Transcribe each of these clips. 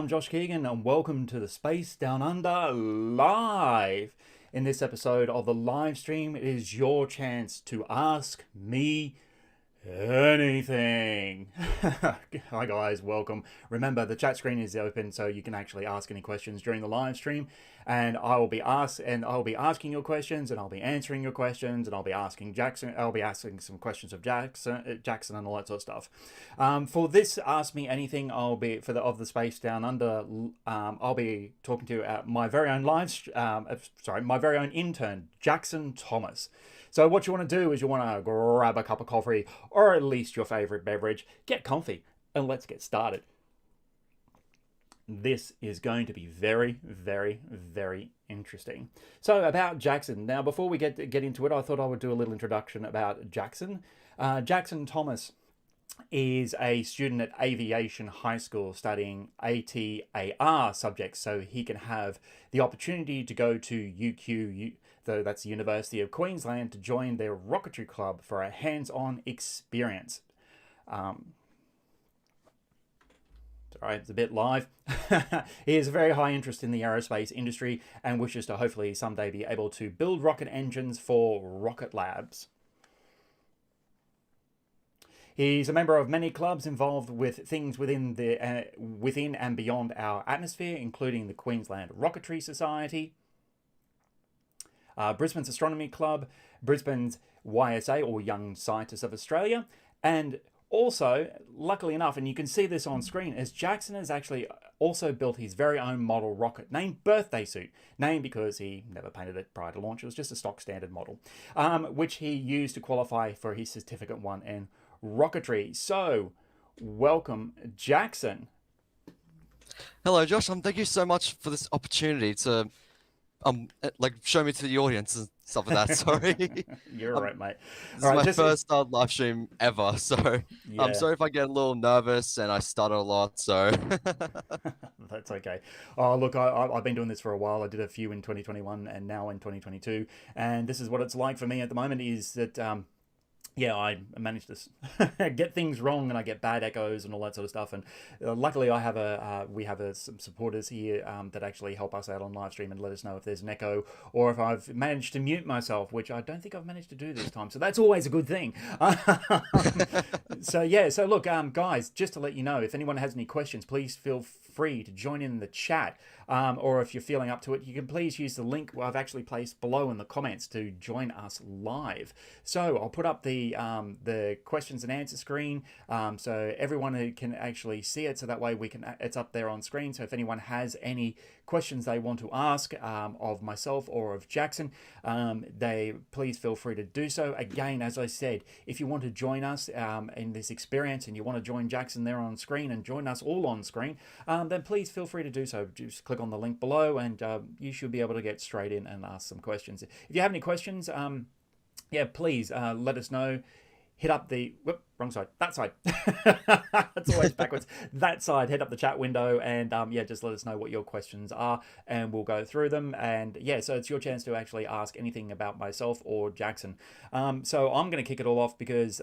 I'm Josh Keegan, and welcome to the Space Down Under Live. In this episode of the live stream, it is your chance to ask me anything. Hi guys, welcome. Remember, the chat screen is open so you can actually ask any questions during the live stream, and I'll be asking your questions, and I'll be answering your questions, and I'll be asking some questions of Jaxon and all that sort of stuff. For this Ask Me Anything, of the Space Down Under, I'll be talking to my very own my very own intern, Jaxon Thomas. So what you want to do is you want to grab a cup of coffee or at least your favorite beverage, get comfy, and let's get started. This is going to be very, very, very interesting. So about Jaxon. Now, before we get into it, I thought I would do a little introduction about Jaxon. Jaxon Thomas is a student at Aviation High School studying ATAR subjects, so he can have the opportunity to go to UQ, that's the University of Queensland, to join their rocketry club for a hands-on experience. Sorry, it's a bit live. He has a very high interest in the aerospace industry and wishes to hopefully someday be able to build rocket engines for rocket labs. He's a member of many clubs involved with things within and beyond our atmosphere, including the Queensland Rocketry Society, Brisbane's Astronomy Club, Brisbane's YSA, or Young Scientists of Australia, and also, luckily enough, and you can see this on screen, as Jaxon has actually also built his very own model rocket named Birthday Suit, named because he never painted it prior to launch. It was just a stock standard model, which he used to qualify for his Certificate 1 in rocketry. So, welcome, Jaxon. Hello, Josh. Thank you so much for this opportunity to show me to the audience and stuff like that. Sorry. You're all right, mate. This is my first live stream ever, so yeah. I'm sorry if I get a little nervous and I stutter a lot. So that's okay. Oh, look, I've been doing this for a while. I did a few in 2021 and now in 2022, and this is what it's like for me at the moment. Is that I managed to get things wrong, and I get bad echoes and all that sort of stuff. And luckily, we have some supporters here that actually help us out on live stream and let us know if there's an echo or if I've managed to mute myself, which I don't think I've managed to do this time. So that's always a good thing. So look, guys, just to let you know, if anyone has any questions, please feel free to join in the chat. Or if you're feeling up to it, you can please use the link I've actually placed below in the comments to join us live. So I'll put up the questions and answer screen so everyone can actually see it, so that way it's up there on screen. So if anyone has any questions they want to ask of myself or of Jaxon, they please feel free to do so. Again, as I said, if you want to join us in this experience and you want to join Jaxon there on screen and join us all on screen, then please feel free to do so. Just click on the link below and you should be able to get straight in and ask some questions. If you have any questions, please let us know. Hit up wrong side, that side. It's always backwards. That side, hit up the chat window and just let us know what your questions are and we'll go through them. And so it's your chance to actually ask anything about myself or Jaxon. So I'm going to kick it all off because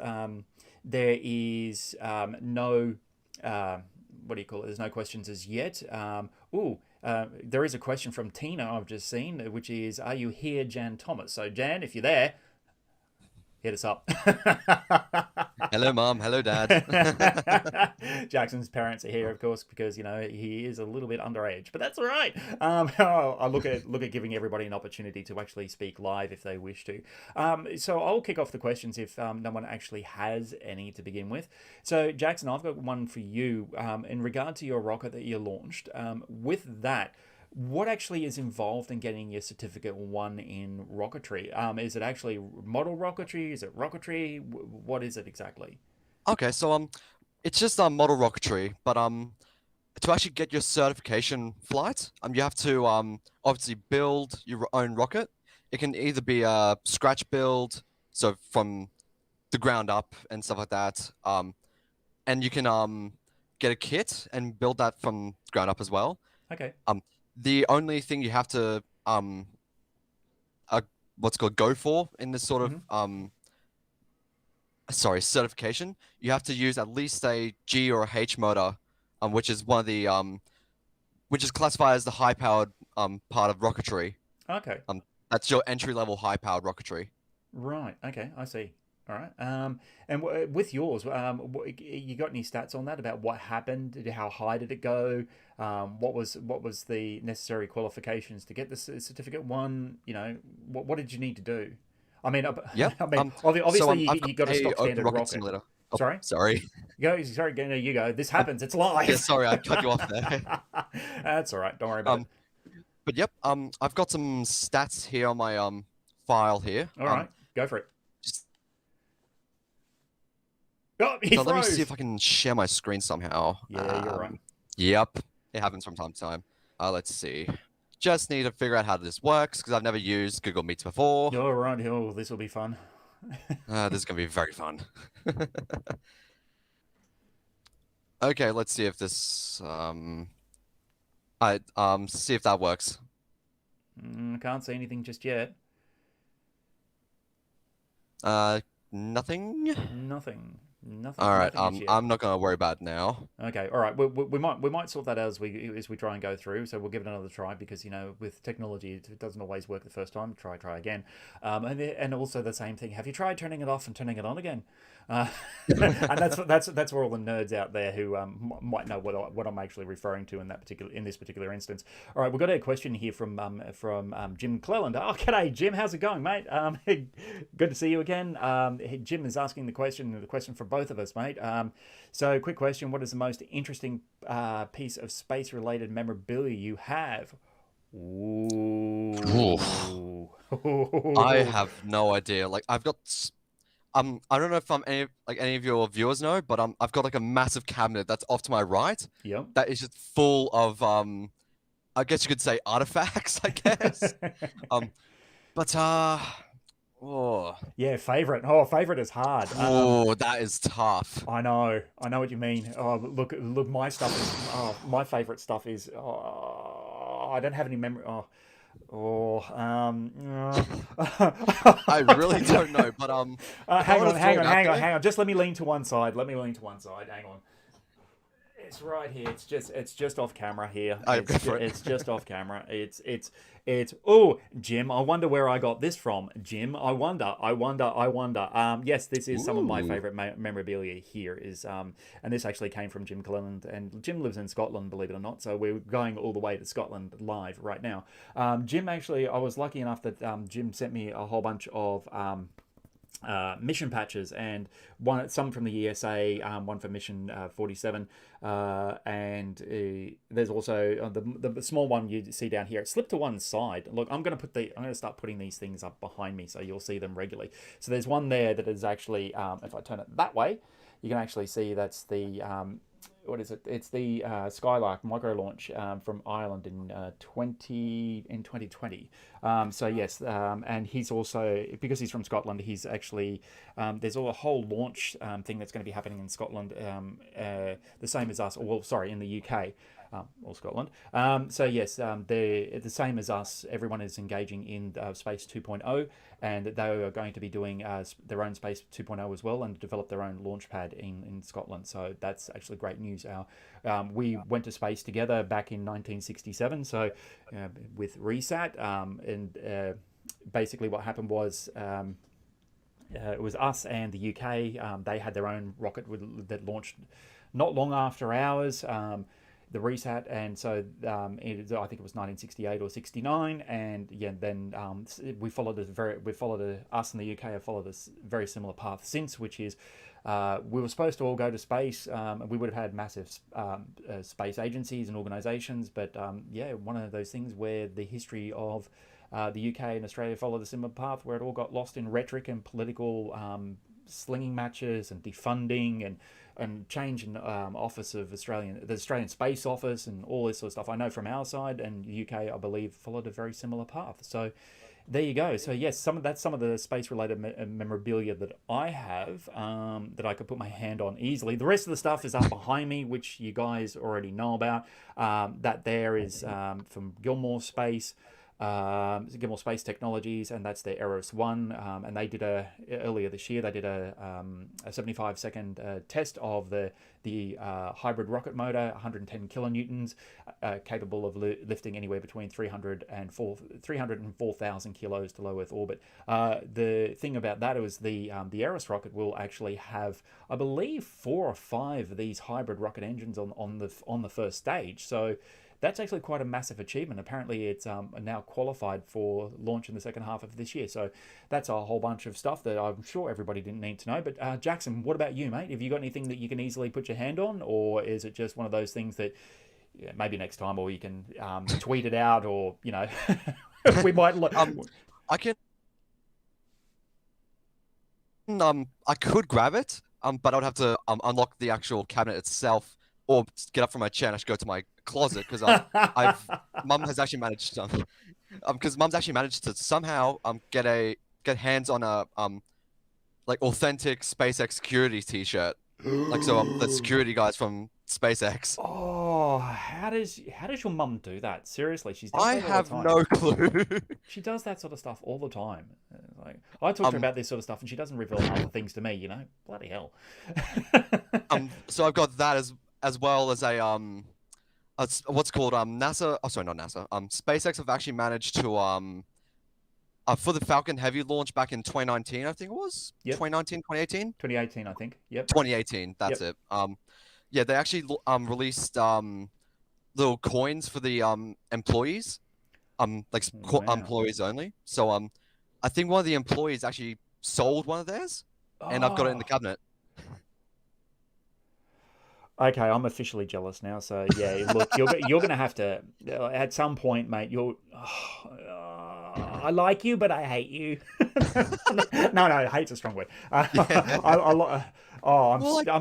there is no, there's no questions as yet. There is a question from Tina I've just seen, which is, are you here, Jan Thomas? So Jan, if you're there, hit us up. Hello, Mom. Hello, Dad. Jaxon's parents are here, of course, because he is a little bit underage, but that's all right. I look at giving everybody an opportunity to actually speak live if they wish to. So I'll kick off the questions if no one actually has any to begin with. So Jaxon, I've got one for you in regard to your rocket that you launched. With that, what actually is involved in getting your Certificate 1 in rocketry? Is it actually model rocketry? Is it rocketry? What is it exactly? Okay, so it's just model rocketry, but to actually get your certification flight, you have to obviously build your own rocket. It can either be a scratch build, so from the ground up and stuff like that, and you can get a kit and build that from ground up as well. Okay. The only thing you have to what's called go for in this sort of certification, you have to use at least a G or a H motor, which is one of the which is classified as the high-powered part of rocketry. Okay. That's your entry-level high-powered rocketry. Right. Okay. I see. All right. And with yours, you got any stats on that about what happened? How high did it go? What was the necessary qualifications to get the certificate? One, what did you need to do? I mean, Yep. I mean, So obviously I've you got got a a stock open standard rocket rocket. simulator. Oh, Sorry. sorry. Go. Sorry. No, you go. This Um, happens. It's yeah, live. sorry, I cut you off there. That's all right. Don't worry about it. Um, but yep. I've got some stats here on my file here. All right. Go for it. Just, Oh, he so let me see froze. if I can share my screen somehow. Yeah, you're right. Yep, it happens from time to time. Let's see. Just need to figure out how this works because I've never used Google Meets before. All right. Oh, this will be fun. This is gonna be very fun. Okay, let's see if this I see if that works. Can't say anything just yet. Nothing. Nothing. Nothing. All right. Nothing just yet. I'm not gonna worry about it now. Okay. All right. We might sort that out as we try and go through. So we'll give it another try because with technology it doesn't always work the first time. Try again. And also the same thing. Have you tried turning it off and turning it on again? And that's where all the nerds out there who might know what I'm actually referring to in this particular instance. All right, we've got a question here from Jim Cleland. Oh, g'day Jim, how's it going, mate? Good to see you again. Jim is asking the question for both of us, mate. So, quick question: what is the most interesting piece of space-related memorabilia you have? Ooh. I have no idea. Like I've got I don't know if any of your viewers know, but I've got like a massive cabinet that's off to my right. Yep. That is just full of I guess you could say artifacts, I guess. But oh, Yeah, favorite. Oh, favorite is hard. that is tough. I know what you mean. Oh, look, my stuff is. Oh, my favorite stuff is. Oh, I don't have any memory. I really don't know, but hang on. Just let me lean to one side. Hang on. It's right here. It's just off camera here. It's just off camera. It's oh, Jim, I wonder where I got this from. Jim, I wonder. Yes, this is some of my favorite memorabilia here and this actually came from Jim Cleland, and Jim lives in Scotland, believe it or not. So we're going all the way to Scotland live right now. Jim, actually, I was lucky enough that Jim sent me a whole bunch of mission patches, and some from the ESA, one for mission 47, and there's also the small one you see down here. It slipped to one side. Look, I'm going to start putting these things up behind me so you'll see them regularly. So there's one there that is actually, if I turn it that way, you can actually see that's the what is it? It's the Skylark micro launch from Ireland in 2020. So yes, and he's also, because he's from Scotland, he's actually there's a whole launch thing that's going to be happening in Scotland, the same as us, or well, sorry, in the UK. Or Scotland. So yes, they're the same as us. Everyone is engaging in Space 2.0, and they are going to be doing their own Space 2.0 as well, and develop their own launch pad in Scotland. So that's actually great news. We went to space together back in 1967, so with RESAT, and basically what happened was. It was us and the UK. They had their own rocket that launched not long after ours. The RESAT, and so I think it was 1968 or 69, and yeah, then us in the UK have followed a very similar path since, which is we were supposed to all go to space. We would have had massive space agencies and organisations, but one of those things where the history of the UK and Australia followed a similar path, where it all got lost in rhetoric and political slinging matches and defunding and change in office of the Australian Space Office and all this sort of stuff. I know from our side, and UK, I believe, followed a very similar path. So there you go. So yes, that's some of the space-related memorabilia that I have that I could put my hand on easily. The rest of the stuff is up behind me, which you guys already know about. That there is from Gilmore Space. Gilmore Space Technologies, and that's their Eros 1. And they did earlier this year, they did a 75-second test of the hybrid rocket motor, 110 kilonewtons, capable of lifting anywhere between 300 and 4,000 kilos to low Earth orbit. The thing about that was the Eros rocket will actually have, I believe, 4 or 5 of these hybrid rocket engines on the first stage. So that's actually quite a massive achievement. Apparently, it's now qualified for launch in the second half of this year. So that's a whole bunch of stuff that I'm sure everybody didn't need to know. But Jaxon, what about you, mate? Have you got anything that you can easily put your hand on, or is it just one of those things that maybe next time, or you can tweet it out, or we might look. I can. I could grab it, but I'd have to unlock the actual cabinet itself, or get up from my chair and actually go to my closet, because Mum has actually managed because Mum's actually managed to somehow get hands on a like authentic SpaceX security T-shirt, like so the security guys from SpaceX. Oh, how does your mum do that? Seriously, she's. I have no clue. She does that sort of stuff all the time. Like, I talk to her about this sort of stuff, and she doesn't reveal other things to me. Bloody hell. So I've got that as well as a what's called NASA. Oh, sorry, not NASA. SpaceX have actually managed to for the Falcon Heavy launch back in 2019, I think it was. Yep. 2019, 2018. 2018, I think. Yep. 2018. That's Yep. it. Yeah, they actually released little coins for the employees, like employees only. So I think one of the employees actually sold one of theirs, and I've got it in the cabinet. Okay, I'm officially jealous now. So yeah, look, you're gonna have to at some point, mate. I like you, but I hate you. No, hate's a strong word. I'm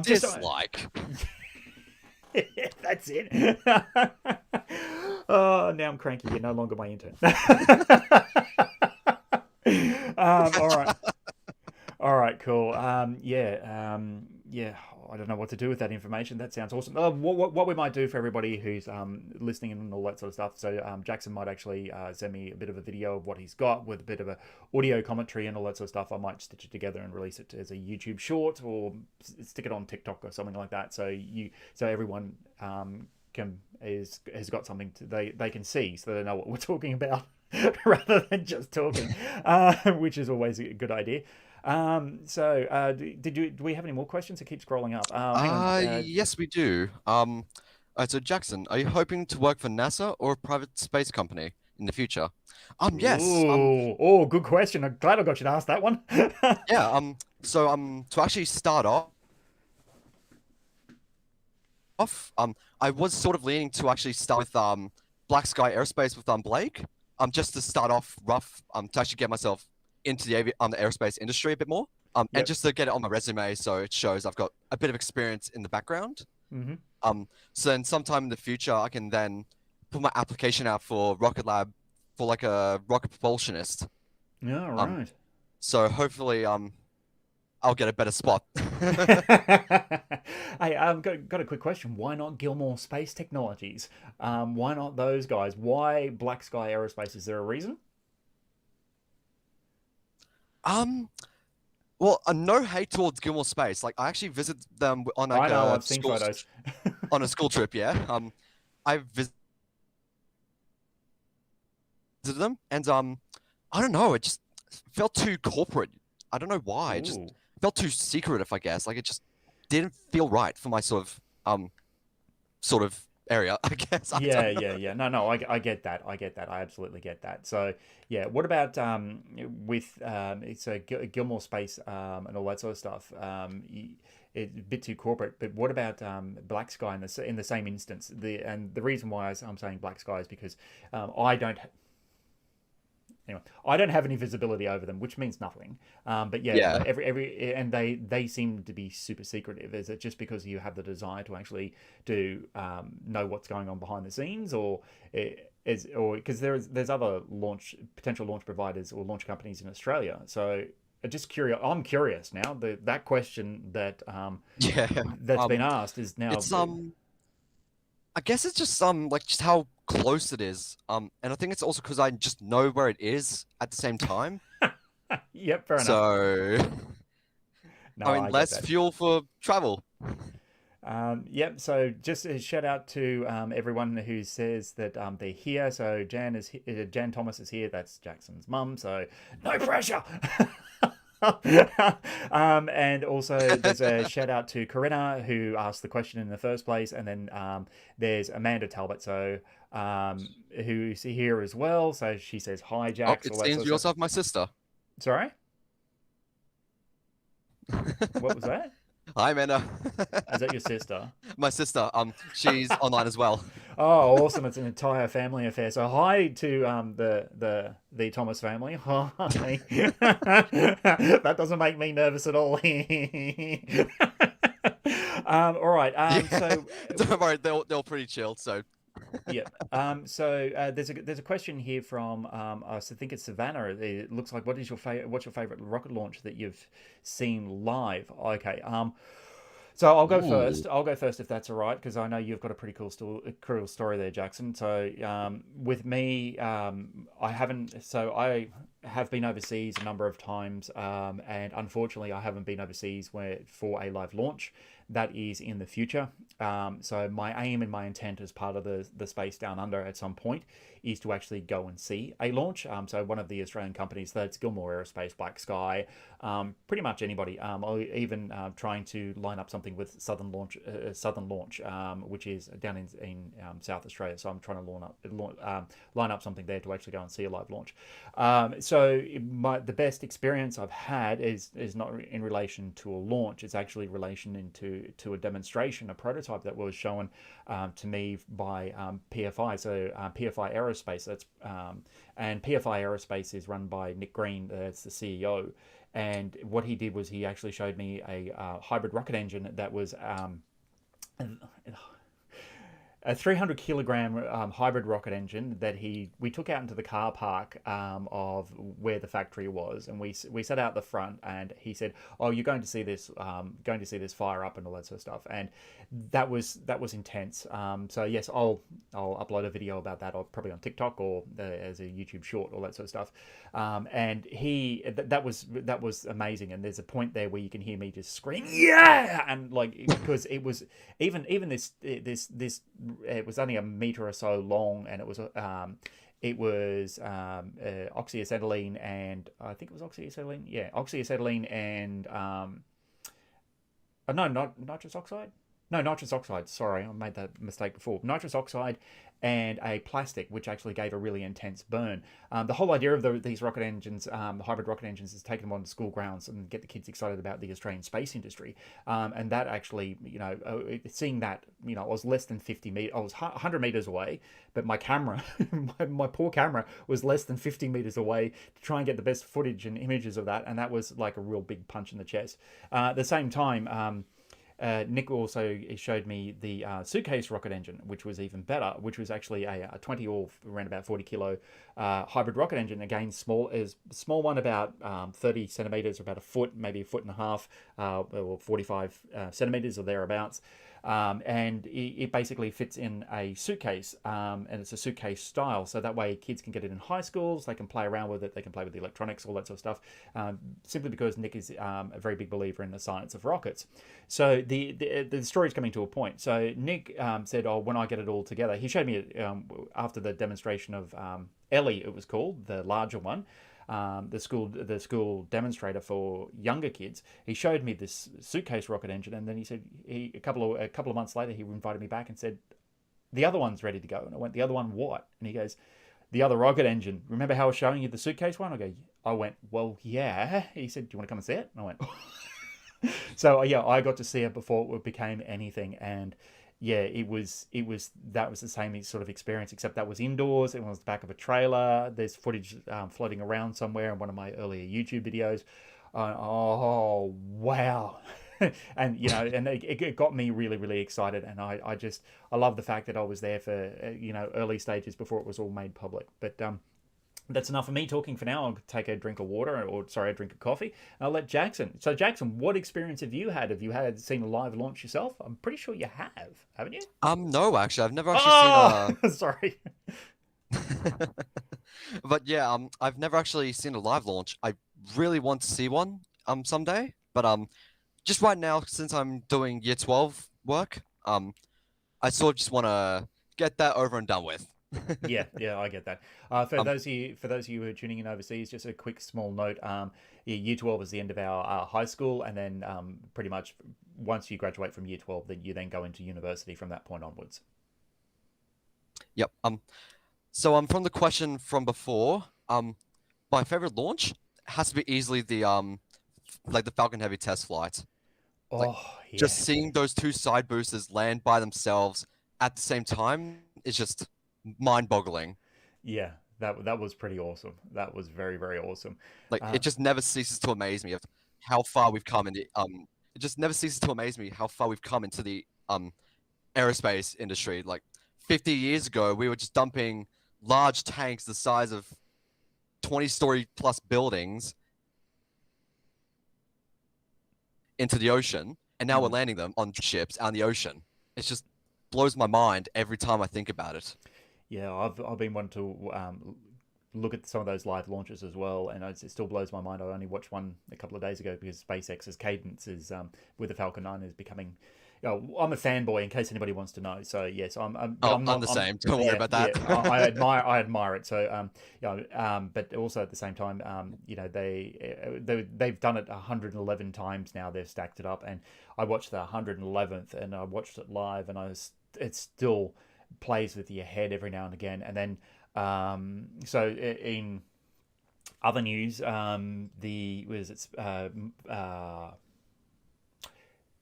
dislike. That's it. Oh, now I'm cranky. You're no longer my intern. All right, cool. Yeah. I don't know what to do with that information. That sounds awesome. What we might do for everybody who's listening and all that sort of stuff. So Jaxon might actually send me a bit of a video of what he's got with a bit of a audio commentary and all that sort of stuff. I might stitch it together and release it as a YouTube short, or stick it on TikTok or something like that. So everyone has got something they can see, so they know what we're talking about rather than just talking, which is always a good idea. Do we have any more questions? It keeps scrolling up. Hang on. Yes, we do. So Jaxon, are you hoping to work for NASA or a private space company in the future? Yes. Oh, good question. I'm glad I got you to ask that one. Yeah. So to actually start off, I was sort of leaning to actually start with Black Sky Aerospace with Blake. Just to start off rough. To actually get myself into the aerospace industry a bit more, and just to get it on my resume, so it shows I've got a bit of experience in the background. Mm-hmm. So then sometime in the future, I can then put my application out for Rocket Lab for like a rocket propulsionist. Yeah, right. So hopefully, I'll get a better spot. Hey, got a quick question. Why not Gilmore Space Technologies? Why not those guys? Why Black Sky Aerospace? Is there a reason? Well, no hate towards Gilmore Space. Like, I actually visited them on like I've seen photos. On a school trip. Yeah. I visited them, and I don't know. It just felt too corporate. I don't know why. It just felt too secretive, I guess. Like, it just didn't feel right for my sort of area, I guess. Yeah. No, I get that. I absolutely get that. So yeah, what about with it's a Gilmore Space and all that sort of stuff? It's a bit too corporate, but what about Black Sky in the same instance? The reason why I'm saying Black Sky is because I don't have any visibility over them, which means nothing. But yeah. Every and they seem to be super secretive. Is it just because you have the desire to actually know what's going on behind the scenes, or because there's other potential launch providers or launch companies in Australia? So just curious. I'm curious now. That question that's been asked is now. I guess it's just like just how close it is. And I think it's also because I just know where it is at the same time. Yep, fair enough. So, I No, mean, I get less that. fuel for travel. Yep. So just a shout out to everyone who says that they're here. So Jan Thomas is here. That's Jackson's mum. So no pressure. And also there's a shout out to Corinna who asked the question in the first place, and then there's Amanda Talbot, so who's here as well. So she says hi, Oh, Jax, it all that seems sort of you stuff. also have my sister. Sorry, what was that? Hi, Amanda. Is that your sister? My sister. She's online as well. Oh, awesome! It's an entire family affair. So hi to the Thomas family. Hi. That doesn't make me nervous at all. All right. Yeah, don't worry, they're pretty chilled. So, Yeah. There's a question here from I think it's Savannah. It looks like what's your favorite rocket launch that you've seen live? Okay. So I'll go ooh, first. I'll go first if that's all right, because I know you've got a pretty cool story there, Jackson. So with me, I haven't. So I have been overseas a number of times, and unfortunately, I haven't been overseas for a live launch. That is in the future. So my aim and my intent as part of the Space Down Under at some point is to actually go and see a launch. So one of the Australian companies, that's Gilmore Aerospace, Black Sky, pretty much anybody. Or even trying to line up something with Southern Launch, which is down in South Australia. So I'm trying to line up something there to actually go and see a live launch. The best experience I've had is not in relation to a launch. It's actually relation to a demonstration, a prototype that was shown to me by PFI. So PFI Aerospace. And PFI Aerospace is run by Nick Green. That's the CEO. And what he did was he actually showed me a hybrid rocket engine that was a 300 kilogram hybrid rocket engine that we took out into the car park of where the factory was, and we sat out the front, and he said, "Oh, you're going to see this fire up and all that sort of stuff," and that was intense. So yes, I'll upload a video about that, or probably on TikTok or as a YouTube short, all that sort of stuff. And that was amazing. And there's a point there where you can hear me just scream, "Yeah!" and like because it was even this it was only a meter or so long, and it was oxyacetylene, and I think it was oxyacetylene. Yeah, oxyacetylene and no, not nitrous oxide. No, nitrous oxide. Sorry, I made that mistake before. Nitrous oxide and a plastic, which actually gave a really intense burn. The whole idea of these rocket engines, hybrid rocket engines, is taking them on school grounds and get the kids excited about the Australian space industry. And that actually, seeing that, I was less than 50 meters, I was 100 meters away, but my camera, my poor camera, was less than 50 meters away to try and get the best footage and images of that. And that was like a real big punch in the chest. At the same time, Nick also showed me the suitcase rocket engine, which was even better, which was actually a 20 or around about 40 kilo hybrid rocket engine. Again, small one, about 30 centimeters, or about a foot, maybe a foot and a half, or 45 centimeters or thereabouts. And it basically fits in a suitcase, and it's a suitcase style. So that way kids can get it in high schools, they can play around with it, they can play with the electronics, all that sort of stuff, simply because Nick is a very big believer in the science of rockets. So the story's coming to a point. So Nick said, "Oh, when I get it all together," he showed me after the demonstration of Ellie, it was called, the larger one, the school demonstrator for younger kids. He showed me this suitcase rocket engine, and then he said a couple of months later he invited me back and said, "The other one's ready to go." And I went, "The other one what?" And he goes, "The other rocket engine. Remember how I was showing you the suitcase one?" I went, "Well, yeah." He said, "Do you want to come and see it?" And I went. So yeah, I got to see it before it became anything, and yeah, that was the same sort of experience, except that was indoors. It was the back of a trailer. There's footage floating around somewhere in one of my earlier YouTube videos. Oh wow. And and it got me really, really excited, and I love the fact that I was there for early stages before it was all made public. But That's enough of me talking for now. I'll take a drink of water, or sorry, a drink of coffee. And I'll let Jaxon. So, Jaxon, what experience have you had? Have you had seen a live launch yourself? I'm pretty sure you have, haven't you? No, actually, I've never actually seen Oh, a. sorry. But yeah, I've never actually seen a live launch. I really want to see one someday. But just right now, since I'm doing year 12 work, I sort of just want to get that over and done with. Yeah, yeah, I get that. Um, For those of you who are tuning in overseas, just a quick small note. Yeah, Year 12 is the end of our high school, and then pretty much once you graduate from Year 12, then you then go into university from that point onwards. yep. So from the question from before, my favorite launch has to be easily the like the Falcon Heavy test flight. Like Oh, just yeah, seeing those two side boosters land by themselves at the same time is just mind-boggling. yeah. That was pretty awesome. That was very, very awesome. Like Uh, it just never ceases to amaze me of how far we've come in the it just never ceases to amaze me how far we've come into the aerospace industry. Like 50 years ago, we were just dumping large tanks the size of 20-story plus buildings into the ocean, and now we're mm. landing them on ships out in the ocean. It just blows my mind every time I think about it. Yeah, I've been wanting to look at some of those live launches as well, and it still blows my mind. I only watched one a couple of days ago because SpaceX's cadence is with the Falcon 9 is becoming. You know, I'm a fanboy in case anybody wants to know. So yes, but Oh, I'm I'm not. the I'm same. Don't worry yeah, about yeah. that. I admire it. So but also at the same time, they've done it 111 times now. They've stacked it up, and I watched the 111th, and I watched it live, and it still plays with your head every now and again, and then so in other news, the was it's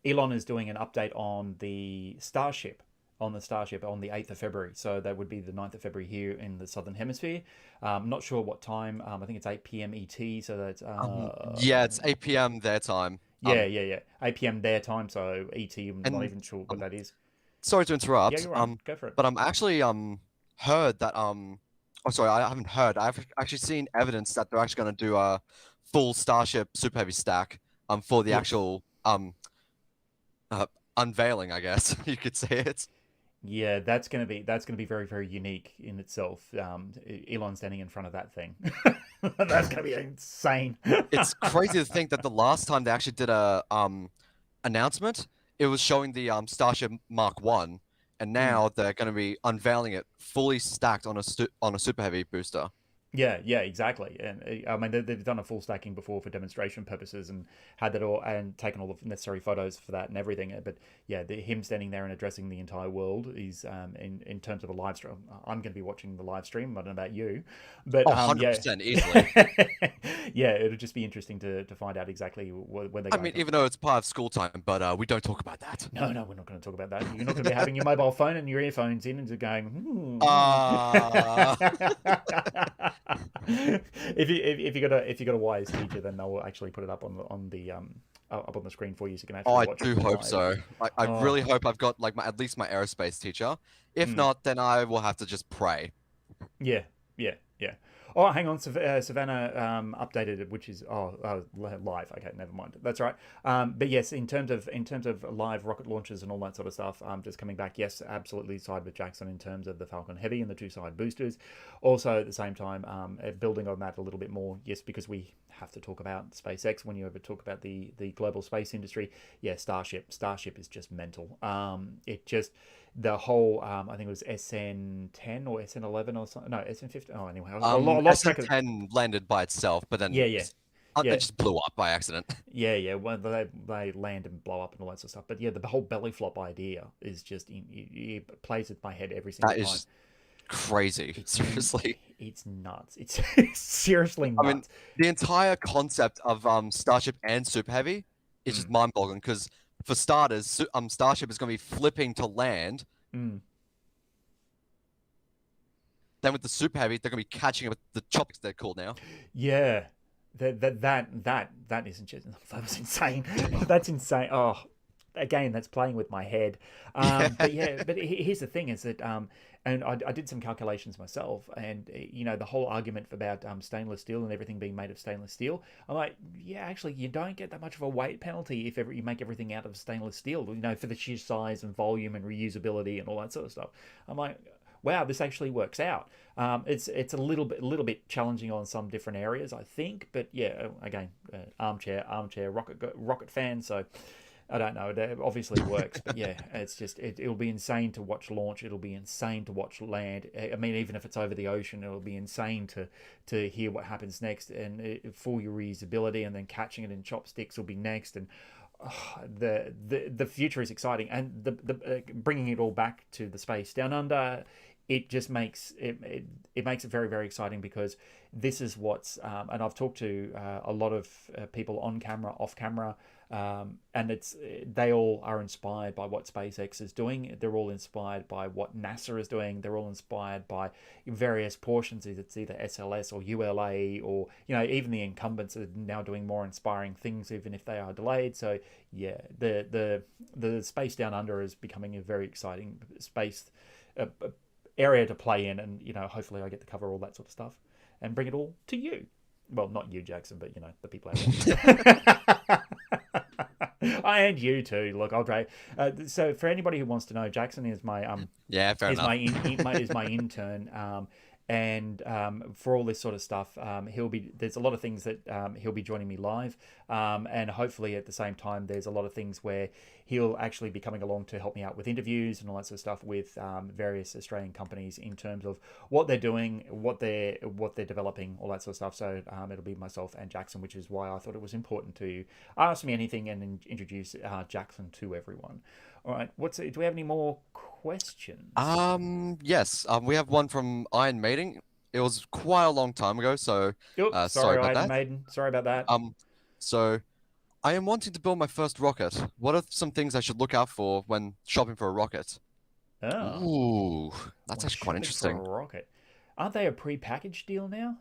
Elon is doing an update on the Starship. On the Starship on the 8th of February. So that would be the 9th of February here in the Southern Hemisphere. Not sure what time. I think it's 8 p.m. ET. So that's, Yeah, it's 8 p.m. their time. yeah. 8 p.m. their time. So ET, I'm not And even sure what um, that is. sorry to Yeah, interrupt. you're right. Go for it. But I'm actually heard that oh sorry, I haven't heard. I've actually seen evidence that they're actually going to do a full Starship Super Heavy stack for the Yes. actual uh, unveiling, I guess you could say it. Yeah, that's gonna be very very unique in itself. Elon standing in front of that thing, that's gonna be insane. It's crazy to think that the last time they actually did a announcement, it was showing the Starship Mark One, and Mm. now they're going to be unveiling it fully stacked on a Super Heavy booster. Yeah, exactly. And I mean, they've done a full stacking before for demonstration purposes and had that all and taken all the necessary photos for that and everything. But yeah, him standing there and addressing the entire world is in terms of a live stream. I'm going to be watching the live stream. I don't know about you, but Oh, yeah, 100% easily. yeah, it'll just be interesting to find out exactly when they're I going mean, to. even though it's part of school time, but we don't talk about that. No, we're not going to talk about that. You're not going to be having your mobile phone and your earphones in and just going. Uh, If you got a wise teacher, then they'll actually put it up on the up on the screen for you, so you can oh, actually I watch it do hope live. so. I Oh, really hope I've got like at least my aerospace teacher. If mm. not, then I will have to just pray. Yeah, yeah. Oh, hang on, Savannah updated it, which is live. Okay, never mind. That's right. But yes, in terms of live rocket launches and all that sort of stuff, just coming back. Yes, absolutely side with Jaxon in terms of the Falcon Heavy and the two side boosters. Also at the same time, building on that a little bit more. Yes, because we have to talk about SpaceX when you ever talk about the global space industry. Yeah, Starship is just mental. It just the whole I think it was SN10 or SN11 or something. No, SN15. Oh, anyway, I lost track of. SN10 landed by itself, but then Yeah, yeah, it just blew up by accident. yeah. When they land and blow up and all that sort of stuff. But yeah, the whole belly flop idea is just it plays with my head every single That is time. just crazy. It's Seriously. it's nuts. It's seriously I mean, nuts. the entire concept of Starship and Super Heavy is Mm, just mind-boggling because for starters, Starship is going to be flipping to land. mm. Then with the Super Heavy, they're going to be catching up with the chopsticks. They're called now. Yeah, that isn't just that was insane. That's insane. Oh, again, that's playing with my head. Yeah. But yeah, but here's the thing: is that and I did some calculations myself, and the whole argument about stainless steel and everything being made of stainless steel. I'm like, yeah, actually, you don't get that much of a weight penalty if ever you make everything out of stainless steel. For the sheer size and volume and reusability and all that sort of stuff. I'm like, wow, this actually works out. It's a little bit challenging on some different areas, I think, but yeah, again, armchair rocket fan, so I don't know. It obviously works, but yeah, it's just it'll be insane to watch launch. It'll be insane to watch land. I mean, even if it's over the ocean, it'll be insane to hear what happens next, and full your reusability, and then catching it in chopsticks will be next, and the future is exciting, and the bringing it all back to the space down under, it just makes it makes it very, very exciting, because this is what's and I've talked to a lot of people on camera, off camera, and they all are inspired by what SpaceX is doing. They're all inspired by what NASA is doing. They're all inspired by various portions. It's either SLS or ULA, or even the incumbents are now doing more inspiring things, even if they are delayed. So yeah, the space down under is becoming a very exciting space area to play in, and hopefully I get to cover all that sort of stuff and bring it all to you. Well, not you, Jackson, but the people out there. And you too. Look, I'll try. So for anybody who wants to know, Jackson is my Yeah, fair enough. is my intern. And for all this sort of stuff, there's a lot of things that he'll be joining me live, and hopefully at the same time there's a lot of things where he'll actually be coming along to help me out with interviews and all that sort of stuff with various Australian companies in terms of what they're doing, what they're developing, all that sort of stuff. So it'll be myself and Jackson, which is why I thought it was important to ask me anything and introduce Jackson to everyone. All right, do we have any more questions? Yes. We have one from Iron Maiden. It was quite a long time ago, so Oops, sorry about Iron that. Maiden. Sorry about that. So I am wanting to build my first rocket. What are some things I should look out for when shopping for a rocket? Oh, Ooh, that's when actually quite shopping interesting. for a rocket. Aren't they a pre-packaged deal now?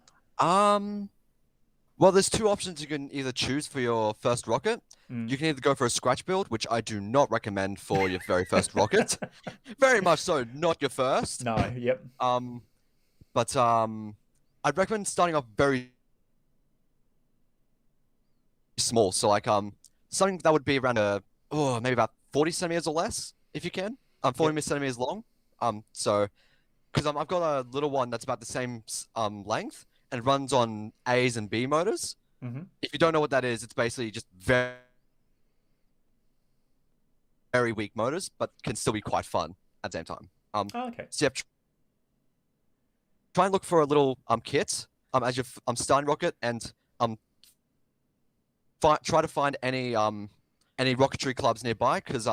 Well, there's two options you can either choose for your first rocket. Mm. You can either go for a scratch build, which I do not recommend for your very first rocket. Very much so, not your first. No, yep. But I'd recommend starting off very small. So like something that would be around maybe about 40 centimeters or less, if you can. 40 Yep. centimeters long. So because I've got a little one that's about the same length and runs on A's and B motors. Mm-hmm. If you don't know what that is, it's basically just very, very weak motors, but can still be quite fun at the same time. Oh, okay. So you have try and look for a little kit as your starting rocket, and try to find any rocketry clubs nearby, because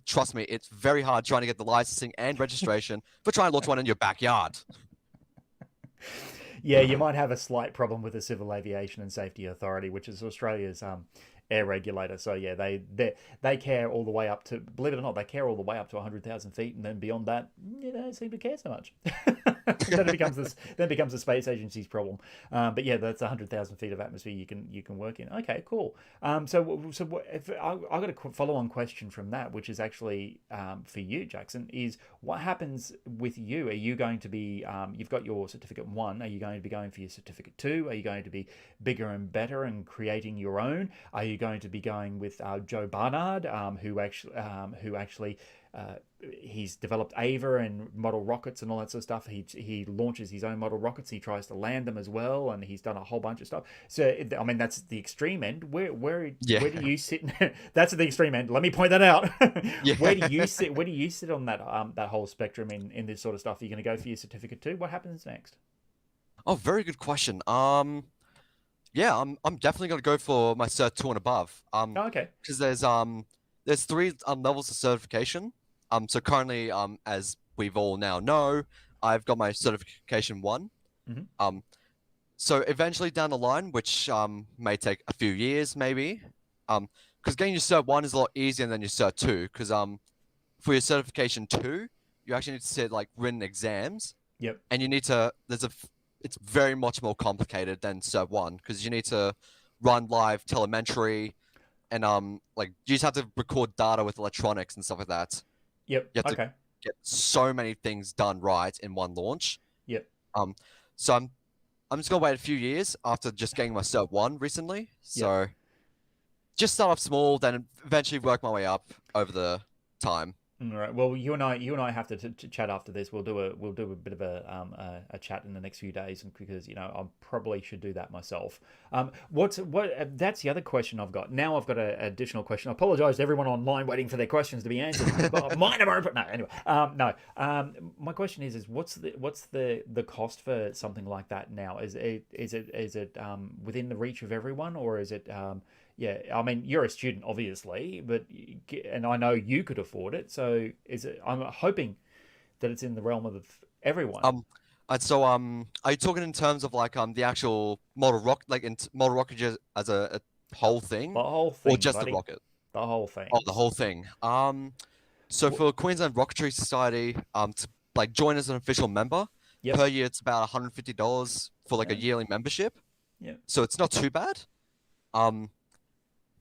trust me, it's very hard trying to get the licensing and registration for trying to launch one in your backyard. Yeah, you might have a slight problem with the Civil Aviation and Safety Authority, which is Australia's air regulator. So yeah, they care all the way up to, believe it or not, they care all the way up to 100,000 feet, and then beyond that, they don't seem to care so much. Then it becomes the space agency's problem. But yeah, that's 100,000 feet of atmosphere you can work in. Okay, cool. So if I got a follow-on question from that, which is actually for you, Jackson, is what happens with you? Are you going to be you've got your certificate 1? Are you going to be going for your certificate 2? Are you going to be bigger and better and creating your own? Are you going to be going with Joe Barnard, who actually he's developed Ava and model rockets and all that sort of stuff. He launches his own model rockets. He tries to land them as well, and he's done a whole bunch of stuff. So I mean, that's the extreme end. Where do you sit? That's at the extreme end. Let me point that out. Yeah. Where do you sit? Where do you sit on that whole spectrum in this sort of stuff? Are you going to go for your certificate 2? What happens next? Oh, very good question. Yeah, I'm definitely gonna go for my Cert 2 and above. Oh, okay. Because there's 3 levels of certification. So currently, as we've all now know, I've got my certification 1. Mm-hmm. So eventually down the line, which may take a few years, maybe, because getting your Cert 1 is a lot easier than your Cert 2. Because for your certification 2, you actually need to sit like written exams. Yep. And you need to it's very much more complicated than Cert 1, because you need to run live telemetry and like you just have to record data with electronics and stuff like that. Yep. You have to Okay. get so many things done right in one launch. Yep. Um, so I'm just gonna wait a few years after just getting my Cert 1 recently. Yep. So just start off small, then eventually work my way up over the time. All right. Well, you and I have to chat after this. We'll do a bit of a chat in the next few days, because I probably should do that myself. That's the other question I've got. Now I've got an additional question. I apologise to everyone online waiting for their questions to be answered. Mine are open. No, anyway. No. My question is what's the cost for something like that now? Is it within the reach of everyone, or is it yeah, I mean, you're a student, obviously, and I know you could afford it. So I'm hoping that it's in the realm of everyone. Are you talking in terms of like the actual model rocket just as a whole thing, The whole or thing, just the buddy. rocket? The whole thing. Oh, the whole thing. So for Queensland Rocketry Society, to like join as an official member, Yep. per year it's about $150 for like a yearly membership. Yeah. So it's not too bad.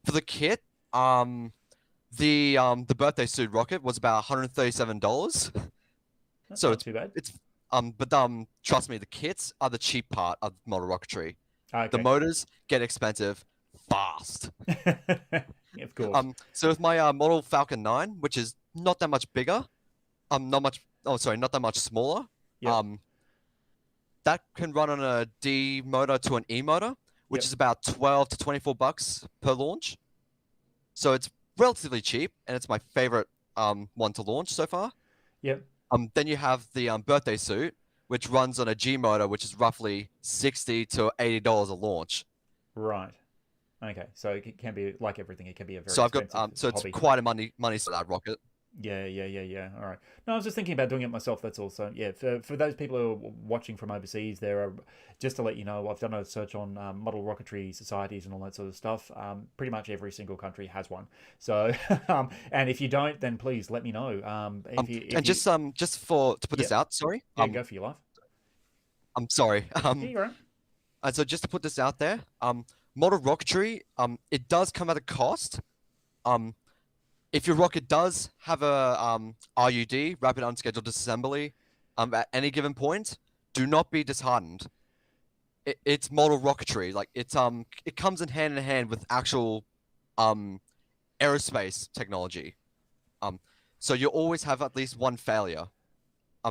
For the kit, the birthday suit rocket was about $137. That's So not too bad. it's but trust me, the kits are the cheap part of model rocketry. Okay. The motors get expensive fast. Yeah, of course. So with my model Falcon 9, which is not that much bigger, not that much smaller. Yep. That can run on a D motor to an E motor, which Yep. is about $12 to $24 per launch. So it's relatively cheap, and it's my favorite one to launch so far. Yep. Then you have the birthday suit, which runs on a G motor, which is roughly $60 to $80 a launch. Right. Okay. So it can be like everything. It can be a very So I've got expensive so it's hobby. quite a money for that rocket. Yeah. All right. No, I was just thinking about doing it myself. That's all. So yeah, for those people who are watching from overseas, there are, just to let you know, I've done a search on model rocketry societies and all that sort of stuff. Pretty much every single country has one. So and if you don't, then please let me know. Just to put this out, sorry. Yeah, go for your life. I'm sorry. Yeah, you're right. And so just to put this out there, model rocketry, it does come at a cost. If your rocket does have a RUD, rapid unscheduled disassembly, at any given point, do not be disheartened. It's model rocketry. Like it comes in hand with actual aerospace technology. So you always have at least one failure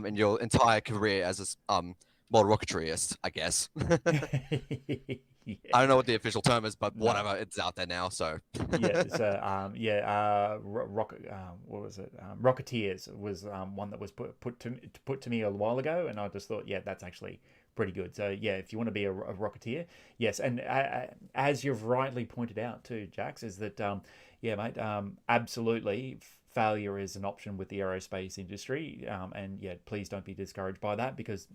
in your entire career as a model rocketryist, I guess. Yeah. I don't know what the official term is, but whatever, it's out there now. So Yeah, so what was it? Rocketeers was one that was put to me a while ago, and I just thought, yeah, that's actually pretty good. So yeah, if you want to be a rocketeer, yes, and as you've rightly pointed out too, Jax, is that yeah, mate, absolutely. Failure is an option with the aerospace industry, and yeah, please don't be discouraged by that, because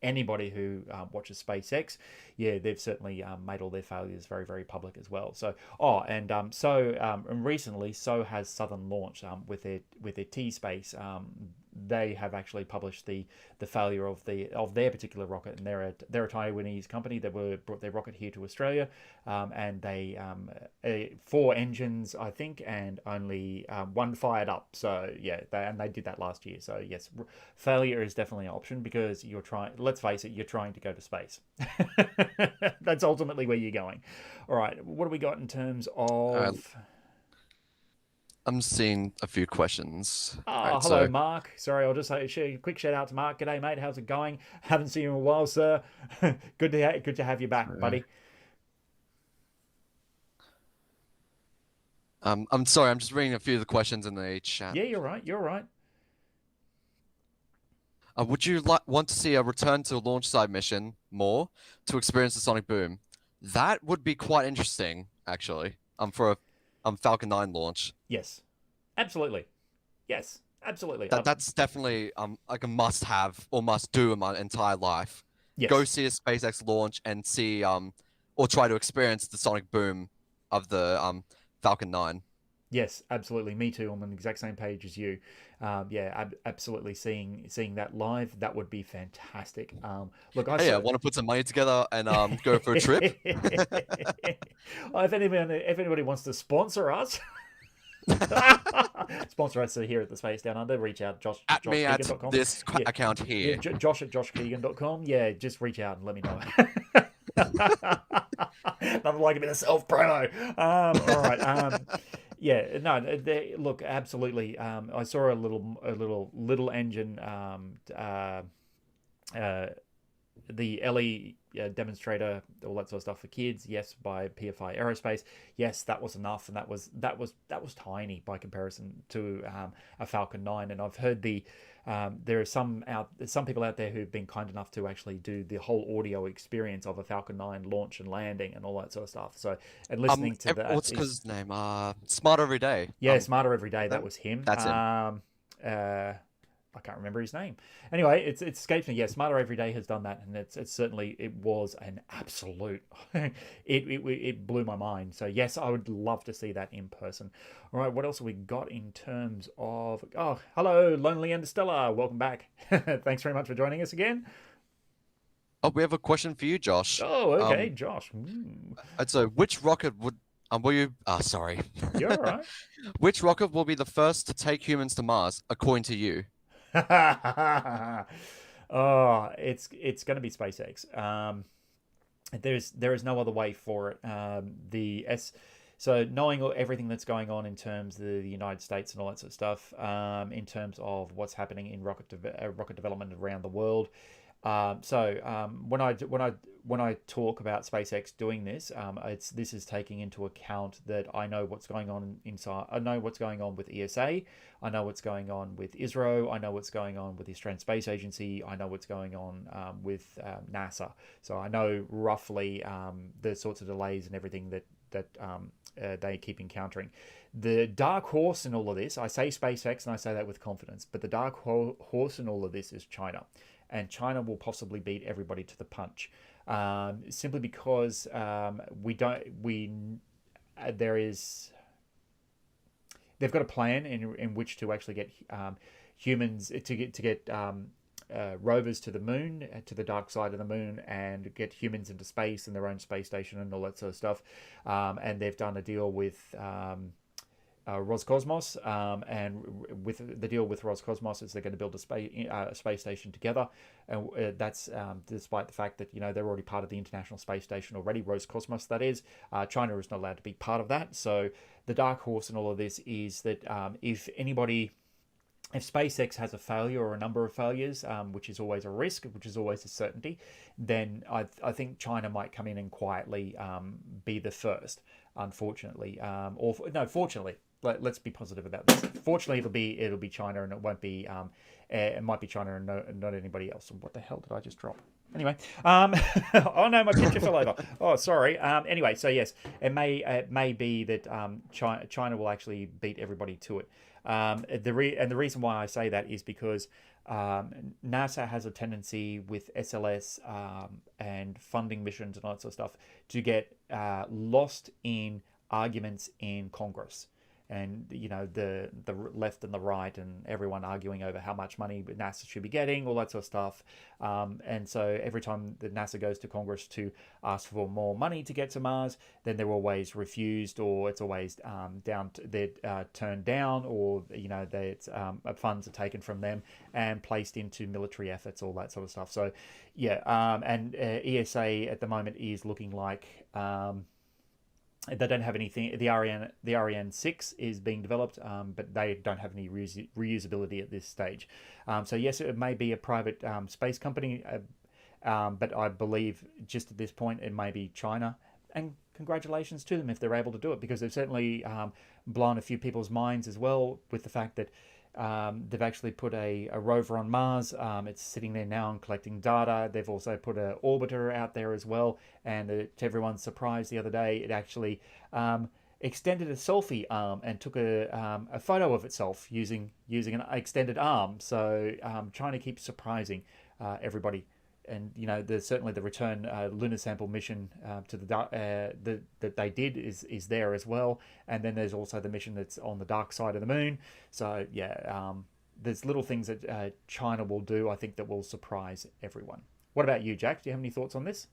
anybody who watches SpaceX, yeah, they've certainly made all their failures very, very public as well. So, and recently, so has Southern Launch with their T Space. They have actually published the failure of their particular rocket, and they're a Taiwanese company that brought their rocket here to Australia, and they 4 engines, I think, and only 1 fired up. So yeah, they did that last year. So yes, failure is definitely an option, because you're trying. Let's face it, you're trying to go to space. That's ultimately where you're going. All right, what do we got in terms of? I'm seeing a few questions. Oh, hello, Mark. Sorry, I'll just say a quick shout out to Mark. G'day, mate. How's it going? Haven't seen you in a while, sir. Good to have you back, buddy. I'm sorry. I'm just reading a few of the questions in the chat. Yeah, you're right. You're right. Would you want to see a return to a launch site mission more to experience the sonic boom? That would be quite interesting, actually. For a Falcon 9 launch. Yes, absolutely. Yes, absolutely. That's definitely like a must-have or must-do in my entire life. Yes. Go see a SpaceX launch and see or try to experience the sonic boom of the Falcon 9. Yes, absolutely. Me too. I'm on the exact same page as you. Yeah, absolutely. Seeing that live, that would be fantastic. Look, I want to put some money together and go for a trip. Well, if anybody wants to sponsor us, sponsor us here at the Space Down Under, reach out, At me at joshkeegan.com. this Yeah, account yeah, here. Josh at joshkeegan.com. Yeah, just reach out and let me know. Nothing like a bit of self promo. All right. Yeah, no. Look, absolutely. I saw a little engine. Uh, the LE demonstrator, all that sort of stuff for kids. Yes, by PFI Aerospace. Yes, that was enough, and that was tiny by comparison to a Falcon 9. And I've heard there are some people out there who've been kind enough to actually do the whole audio experience of a Falcon 9 launch and landing and all that sort of stuff. So, and listening to that, What's his name? Smart Every Day. yeah, Smarter Every Day. That was him. That's him. I can't remember his name. Anyway, it escapes me. Yeah, Smarter Every Day has done that, and it's certainly, it was an absolute. it blew my mind. So yes, I would love to see that in person. All right, what else have we got in terms of? Oh, hello, Lonely Interstellar. Welcome back. Thanks very much for joining us again. Oh, we have a question for you, Josh. Oh, okay, Josh. So which rocket would will you? Sorry. You're all right. Which rocket will be the first to take humans to Mars, according to you? Oh, it's going to be SpaceX. There is no other way for it. So knowing everything that's going on in terms of the United States and all that sort of stuff, in terms of what's happening in rocket development around the world. When I talk about SpaceX doing this, this is taking into account that I know what's going on inside. I know what's going on with ESA. I know what's going on with ISRO. I know what's going on with the Australian Space Agency. I know what's going on with NASA. So I know roughly the sorts of delays and everything that they keep encountering. The dark horse in all of this, I say SpaceX and I say that with confidence, but the dark horse in all of this is China. And China will possibly beat everybody to the punch, simply because they've got a plan in which to actually get humans to get rovers to the moon, to the dark side of the moon, and get humans into space and their own space station and all that sort of stuff. And they've done a deal with Roscosmos, and with the deal with Roscosmos is they're going to build a space station together, and that's despite the fact that they're already part of the International Space Station already, Roscosmos that is. China is not allowed to be part of that. So the dark horse in all of this is that if SpaceX has a failure or a number of failures, which is always a risk, which is always a certainty, then I think China might come in and quietly be the first, unfortunately. Fortunately. Let's be positive about this. Fortunately, it'll be China, and it won't be. It might be China and not anybody else. And what the hell did I just drop? Anyway, oh no, my picture fell over. Oh, sorry. Anyway, so yes, it may be that China will actually beat everybody to it. The reason why I say that is because NASA has a tendency with SLS and funding missions and all that sort of stuff to get lost in arguments in Congress. And the left and the right and everyone arguing over how much money NASA should be getting, all that sort of stuff. And so every time the NASA goes to Congress to ask for more money to get to Mars, then they're always refused, or it's always they're turned down, or funds are taken from them and placed into military efforts, all that sort of stuff. So yeah, and ESA at the moment is looking like. They don't have anything. The Ariane 6 is being developed, but they don't have any reusability at this stage. So yes, it may be a private space company, but I believe just at this point it may be China. And congratulations to them if they're able to do it, because they've certainly blown a few people's minds as well with the fact that they've actually put a rover on Mars. It's sitting there now and collecting data. They've also put an orbiter out there as well. And to everyone's surprise the other day, it actually extended a selfie arm and took a photo of itself using an extended arm. So trying to keep surprising everybody. And certainly the return lunar sample mission to that they did is there as well. And then there's also the mission that's on the dark side of the moon. So yeah, there's little things that China will do, I think, that will surprise everyone. What about you, Jack? Do you have any thoughts on this?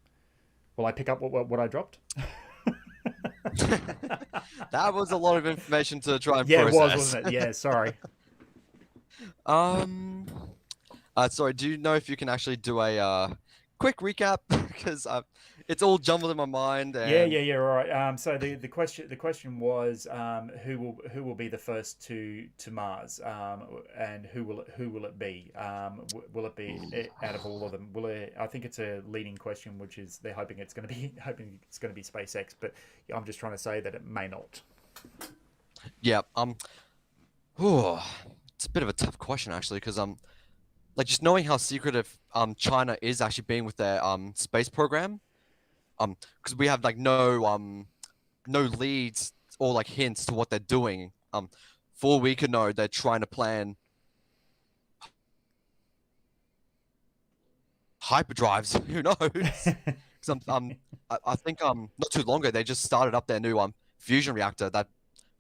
Will I pick up what I dropped? That was a lot of information to try and Yeah, it was, process. wasn't it? Yeah, sorry. Um, Sorry, do you know if you can actually do a quick recap? Because it's all jumbled in my mind Yeah, and yeah, yeah. All right. So the question was who will be the first to Mars, and who will it be? Will it be out of all of them? Will it? I think it's a leading question, which is they're hoping it's going to be SpaceX, but I'm just trying to say that it may not. yeah, oh, it's a bit of a tough question actually, because like just knowing how secretive China is actually being with their space program, because we have like no leads or like hints to what they're doing. For all we could know, they're trying to plan hyperdrives. Who knows? Because I think not too long ago they just started up their new fusion reactor that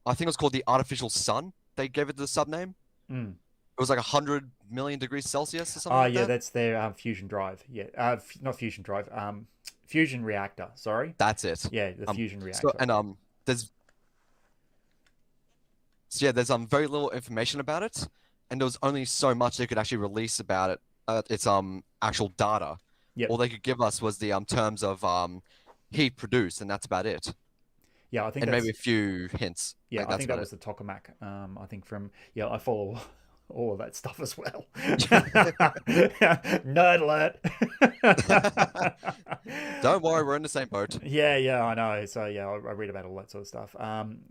I think it was called the artificial sun. They gave it the sub name. Mm. It was like 100 million degrees Celsius or something Oh like yeah, that. that's their fusion drive. Yeah, not fusion drive. Fusion reactor. Sorry. That's it. Yeah, the fusion So reactor. and there's so yeah, there's very little information about it, and there was only so much they could actually release about it. Its actual data. Yep. All they could give us was the terms of heat produced, and that's about it. Yeah, I think And maybe that's a few hints. Yeah, Like I that's think that about was it. the tokamak. I think from I follow all of that stuff as well. Nerd alert. Don't worry, we're in the same boat. Yeah, yeah, I know. So yeah, I read about all that sort of stuff.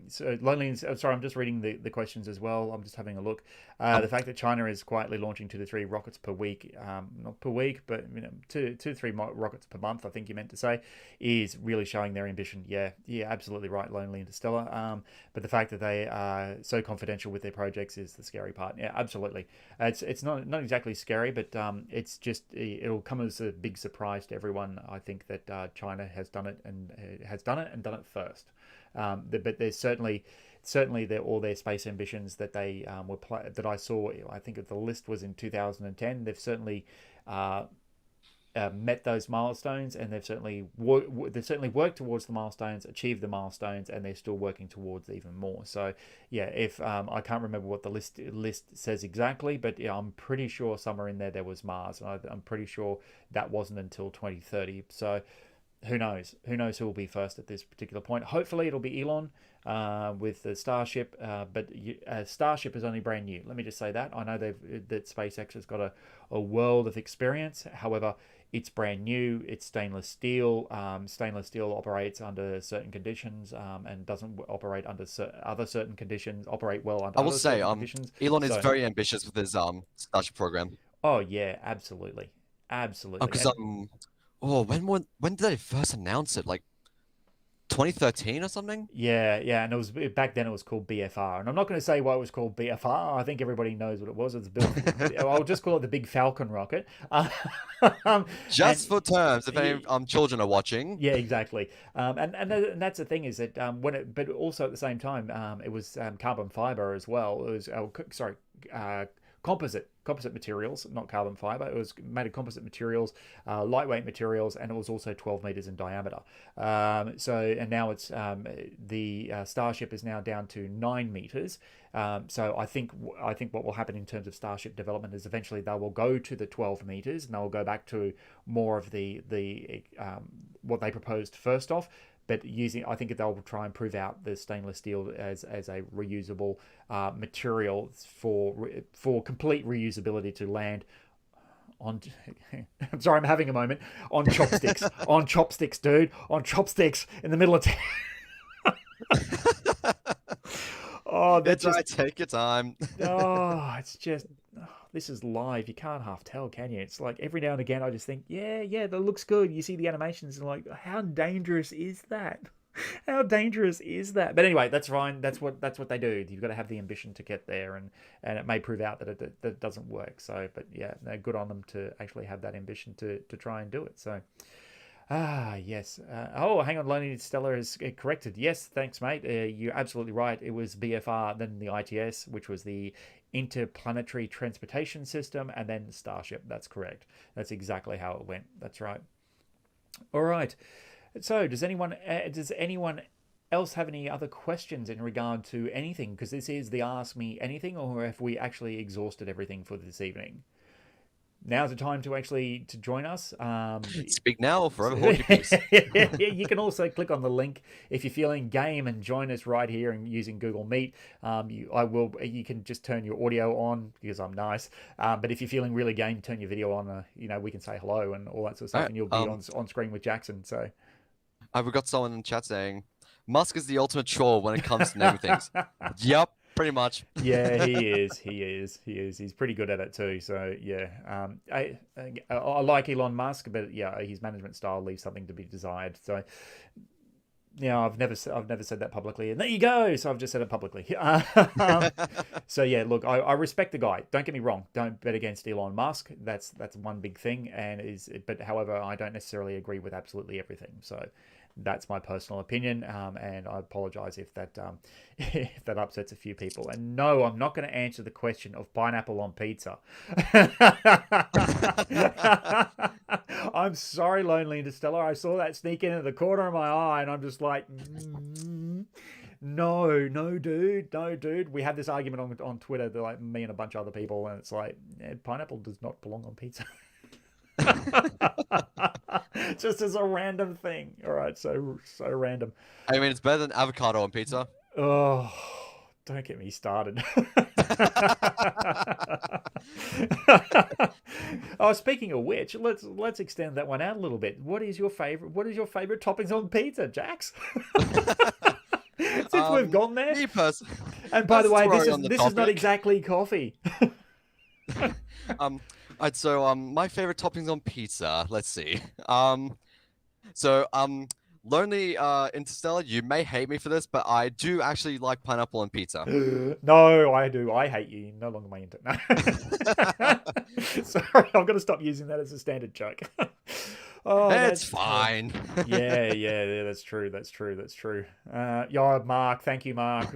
So loneliness. Sorry, I'm just reading the questions as well. I'm just having a look. The Um, fact that China is quietly launching 2 to 3 rockets per week, not per week, but two to three rockets per month. I think you meant to say, is really showing their ambition. Yeah, yeah, absolutely right. Lonely Interstellar. But the fact that they are so confidential with their projects is the scary part. Yeah, absolutely. It's not exactly scary, but it's just it'll come as a big surprise to everyone. I think that China has done it and done it first. But there's certainly all their space ambitions that they that I saw. I think the list was in 2010. Uh, met those milestones, and they've certainly worked towards the milestones, achieved the milestones, and they're still working towards even more. So, yeah, if I can't remember what the list says exactly, but yeah, I'm pretty sure somewhere in there was Mars, and I'm pretty sure that wasn't until 2030. So, who knows? Who knows who will be first at this particular point? Hopefully, it'll be Elon with the Starship, but Starship is only brand new. Let me just say that. I know that SpaceX has got a world of experience. However, it's brand new. It's stainless steel. Stainless steel operates under certain conditions and doesn't operate under other certain conditions. Operate well under I will other say, certain conditions. Elon is So, very ambitious with his Starship program. oh yeah, absolutely, absolutely. Because oh, when did they first announce it? Like 2013 or something? Yeah, yeah, and it was back then. It was called BFR, and I'm not going to say why it was called BFR. I think everybody knows what it was. It's built. I'll just call it the Big Falcon rocket. Just And for terms, if any y- children are watching. yeah, exactly. And that's the thing is that but also at the same time, it was carbon fiber as well. It was sorry, uh, composite materials, not carbon fiber. It was made of composite materials, lightweight materials, and it was also 12 meters in diameter. And now it's the Starship is now down to 9 meters. So I think what will happen in terms of Starship development is eventually they will go to the 12 meters, and they will go back to more of the what they proposed first off. But I think they'll try and prove out the stainless steel as a reusable material for complete reusability to land on. I'm sorry, I'm having a moment on chopsticks, on chopsticks, dude, on chopsticks in the middle of. Oh, that It's just alright, take your time. it's just this is live. You can't half tell, can you? It's like every now and again I just think, yeah, yeah, that looks good. You see the animations and like, how dangerous is that? How dangerous is that? But anyway, that's fine. That's what they do. You've got to have the ambition to get there, and it may prove out that it doesn't work. So, but yeah, no, good on them to actually have that ambition to try and do it. So, yes. Oh, hang on. Lonely Stellar is corrected. Yes, thanks, mate. You're absolutely right. It was BFR, then the ITS, which was the Interplanetary Transportation System, and then Starship. That's correct. That's exactly how it went. That's right. All right. So, does anyone else have any other questions in regard to anything? Because this is the Ask Me Anything, or have we actually exhausted everything for this evening? Now's the time to actually to join us. Speak now or forever hold your peace. You can also click on the link if you're feeling game and join us right here and using Google Meet. You can just turn your audio on because I'm nice. But if you're feeling really game, turn your video on. We can say hello and all that sort of stuff, All right, and you'll be on screen with Jaxon. So I've got someone in the chat saying, Musk is the ultimate troll when it comes to naming things. Yep, pretty much. yeah, he is. He's pretty good at it too. So yeah, I like Elon Musk, but yeah, his management style leaves something to be desired. So yeah, I've never said that publicly, and there you go. So I've just said it publicly. So yeah, look, I respect the guy. Don't get me wrong. Don't bet against Elon Musk. That's one big thing, but however, I don't necessarily agree with absolutely everything. So that's my personal opinion, and I apologize if that if that upsets a few people. And no, I'm not going to answer the question of pineapple on pizza. I'm sorry, Lonely Interstellar. I saw that sneak in at the corner of my eye, and I'm just like, no, dude. We had this argument on Twitter, like me and a bunch of other people, and it's like, pineapple does not belong on pizza. Just as a random thing. All right, so random. I mean, it's better than avocado on pizza. Oh, don't get me started. Oh, speaking of which, let's extend that one out a little bit. What is your favorite toppings on pizza, Jax? Since we've gone there. Me personally. And by the way, this is not exactly coffee. My favorite toppings on pizza. Let's see. Lonely Interstellar, you may hate me for this, but I do actually like pineapple on pizza. No, I do. I hate you. No longer my intern. Sorry, I'm going to stop using that as a standard joke. Oh, it's fine. Yeah, that's true. Yeah, Mark. Thank you, Mark.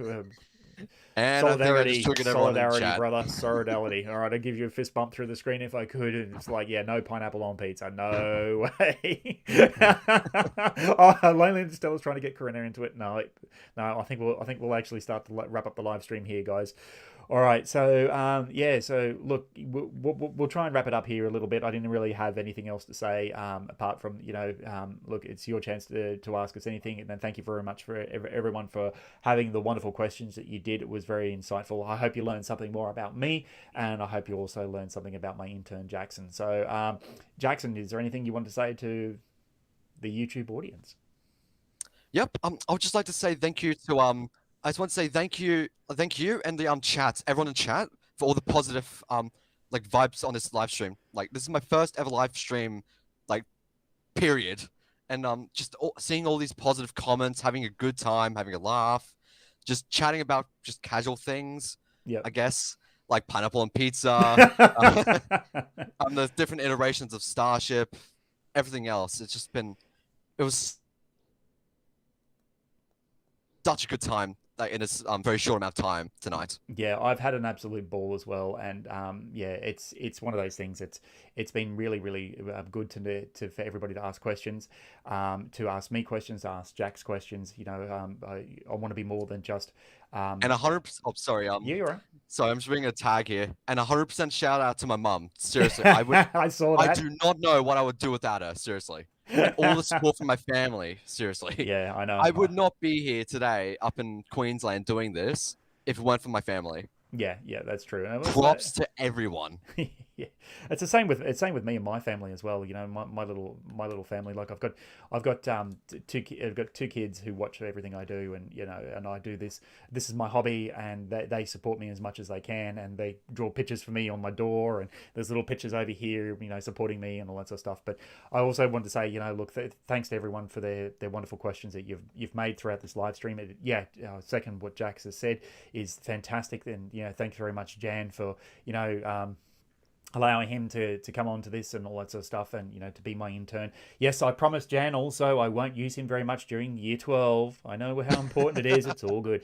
And solidarity, brother. Solidarity. All right, I'd give you a fist bump through the screen if I could. And it's like, yeah, no pineapple on pizza. No way. Lonely Interstellar's trying to get Corinna into it. No. I think we'll actually start to wrap up the live stream here, guys. All right, so so look, we'll try and wrap it up here a little bit. I didn't really have anything else to say apart from look, it's your chance to ask us anything, and then thank you very much for everyone for having the wonderful questions that you did. It was very insightful. I hope you learned something more about me, and I hope you also learned something about my intern Jaxon. So Jaxon, is there anything you want to say to the YouTube audience? Yep. I would just like to say thank you to I just want to say thank you, and the chat, everyone in chat, for all the positive like vibes on this live stream. Like, this is my first ever live stream, like, period. And just seeing all these positive comments, having a good time, having a laugh, just chatting about just casual things. Yeah, I guess, like pineapple on pizza, the different iterations of Starship, everything else. It was such a good time. Like, in this very short amount of time tonight. Yeah, I've had an absolute ball as well, and it's one of those things. It's been really good for everybody to ask questions, to ask me questions, to ask Jax questions. I want to be more than just. And 100%. Oh, sorry. Yeah, you're right. Sorry, I'm just bringing a tag here, and 100% shout out to my mum. Seriously, I saw that. I do not know what I would do without her. Seriously. And all the support from my family, seriously. Yeah, I know. I would not be here today up in Queensland doing this if it weren't for my family. Yeah, that's true. Props to everyone. Yeah, it's the same with me and my family as well. My little family. Like I've got two kids who watch everything I do, and I do this. This is my hobby, and they support me as much as they can, and they draw pictures for me on my door, and there's little pictures over here, supporting me and all that sort of stuff. But I also want to say, look, thanks to everyone for their wonderful questions that you've made throughout this live stream. Second, what Jax has said is fantastic, and thanks very much, Jan, for allowing him to come on to this and all that sort of stuff, and to be my intern. Yes, I promised Jan also I won't use him very much during year 12. I know how important it is. It's all good.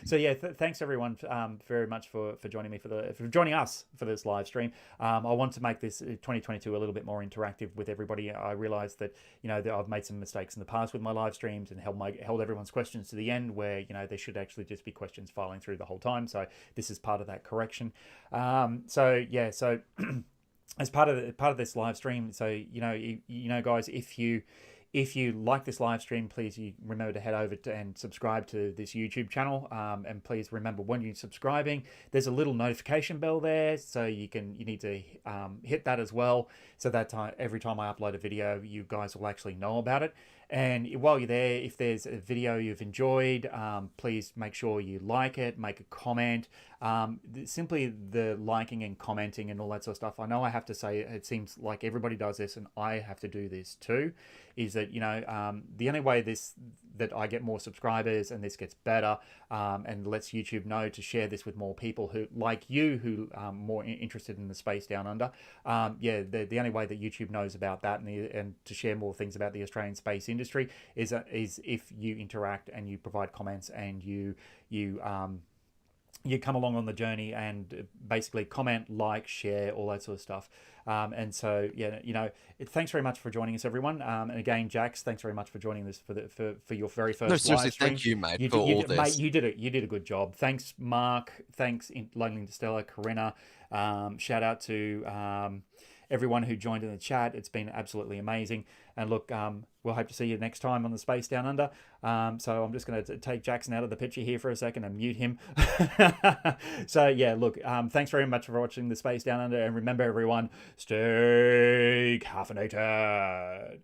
So yeah, thanks everyone very much for joining me for joining us for this live stream. I want to make this 2022 a little bit more interactive with everybody. I realized that that I've made some mistakes in the past with my live streams and held everyone's questions to the end, where there should actually just be questions filing through the whole time. So this is part of that correction. So as part of this live stream, so guys, if you like this live stream, please remember to head over and subscribe to this YouTube channel, and please remember, when you're subscribing, there's a little notification bell there, so you need to hit that as well, so that every time I upload a video, you guys will actually know about it. And while you're there, if there's a video you've enjoyed, please make sure you like it, make a comment. Simply the liking and commenting and all that sort of stuff. I know I have to say, it seems like everybody does this, and I have to do this too, is that, the only way that I get more subscribers and this gets better, and lets YouTube know to share this with more people who are more interested in the space down under. The only way that YouTube knows about that and to share more things about the Australian space industry is if you interact and you provide comments, and you come along on the journey and basically comment, like, share, all that sort of stuff. And so, thanks very much for joining us, everyone. And again, Jax, thanks very much for joining this for your very first No, seriously, live stream. thank you, mate, for all this. Mate, you did a good job. Thanks, Mark. Thanks, Lightning Distiller, Corinna. Shout out to everyone who joined in the chat. It's been absolutely amazing. And look, we'll hope to see you next time on the Space Down Under. So I'm just going to take Jackson out of the picture here for a second and mute him. So yeah, look, thanks very much for watching the Space Down Under. And remember, everyone, stay caffeinated.